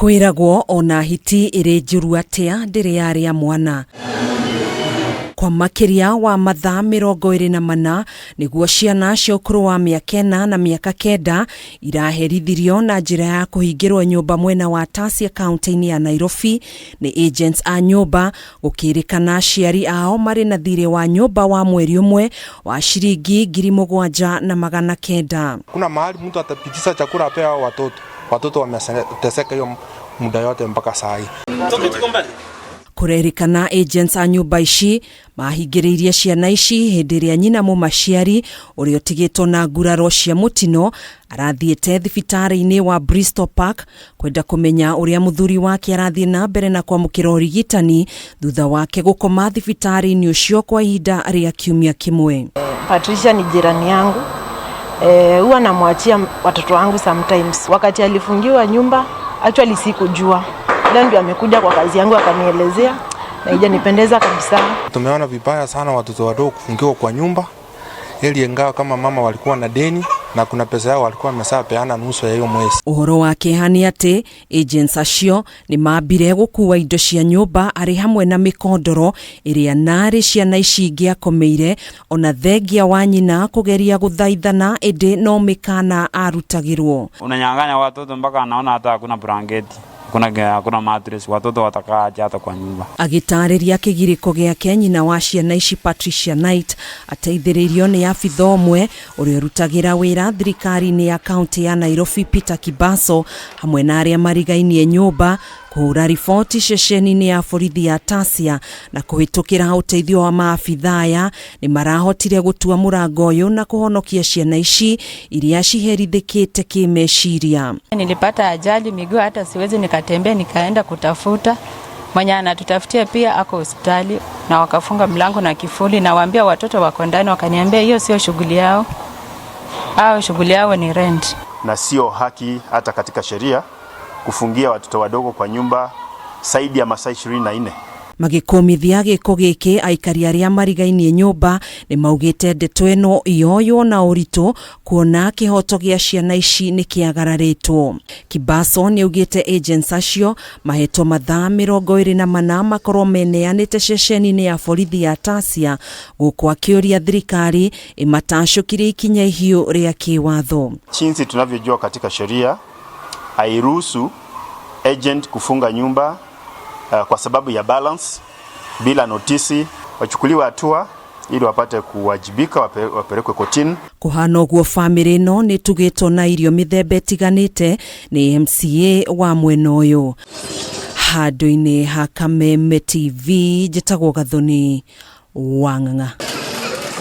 Kwiragwo ona hiti iri njuru atia ndiri yari ya mwana. Kwa makiria wa mathaa 24 niguo ciana cia ukuru wa miaka 4 na miaka 9 iraherithirio na njira ya kuhingirwo nyumba mwena wa Tasia kaunti-ini ya Nairobi ni agents a nyumba gukirikana aciari ao mari na thirĩ wa nyumba wa mweri umwe wa shilingi 7,900. Kuna mahali mtu atapitisha chakula apea watoto wameteseka hiyo muda yote mpaka saa hii. Kurerikana agents a nyumba ici mahingiriirie ciana ici hindi ria nyina mumaciari uria utigitwo na nguraro cia mutino arathiete thibitari-ini wa Bristol Park kwenda kumenya uria muthuri wake arathie na mbere na kwamukira urigitani thutha wake gukoma thibitari-ini ucio kwa ihinda ria kiumia kimwe. Patricia ni jirani yangu. Huwa namwachia watoto wangu sometimes. Wakati alifungiwa nyumba, actually sikujua. Leo ndio amekuja kwa kazi yangu akanielezea na haijanipendeza kabisa. Tumeona vibaya sana watoto wadogo kufungiwa kwa nyumba. Ili ingawa kama mama walikuwa na deni na kuna pesa yao walikuwa wamesapeana nusu ya hiyo mwezi. Uhoro wake hani ati agents acio ni mambire gukua indo cia nyumba ari hamwe na mikondoro iria nari ciana ici ingiakomeire ona thengia wa nyina kugeria guthaithana indi no mikana arutagirwo. Unanyang'anya watoto mpaka anaona hata hakuna blanketi. Kuna mattress, watoto watakaa hata kwa nyumba. Agitariria kigiriko giake nyina wa ciana ici Patricia Knight ateithĩrĩirio ni abitha ũmwe ũrĩa ũrutagira wĩra thirikari-inĩ ya kaunti ya Nairobi Peter Kibaso hamwe na arĩa marigainie nyumba kuhura riboti ceceni-inĩ ya borithi ya Tasia na kuhĩtũkĩra ũteithio wa maabitha aya ni marahotire gutua mũrango ũyũ na kuhonokia ciana ici iria ciherithĩkĩte kĩmeciria. Nilipata ajali miguu hata siwezi nikatembea, nikaenda kutafuta mwenye anatutafutia pia ako hospitali na wakafunga mlango na kifuli na waambia watoto wako ndani, wakaniambia hiyo sio shughuli yao. Shughuli yao ni rent. Na sio haki hata katika sheria kufungia watoto wadogo kwa nyumba zaidi ya masaa 24. Magikomithia giko giki aikari aria marigainie nyumba ni maugite ndeto eno yoyo na uritu kuona kihoto gia ciana ici ni kiagararitwo. Kibaso ni ugite agents acio mahetwo mathaa 24 makorwo meneanite ceceni-ini ya borithi ya Tasia gukwa kiuria thirikari imatacukire ikinya ihiu ria kiwatho. Jinsi tunavyojua katika sheria hairuhusu agent kufunga nyumba kwa sababu ya balance bila notisi, wachukuliwa hatua ili wapate kuwajibika, wapelekwe kotini. Kuhana guo family no ni tugitwo na irio mithemba itiganite ni MCA wa mwena uyu. Handũ-inĩ ha Kameme TV njĩtagwo Gathoni Wang'ang'a.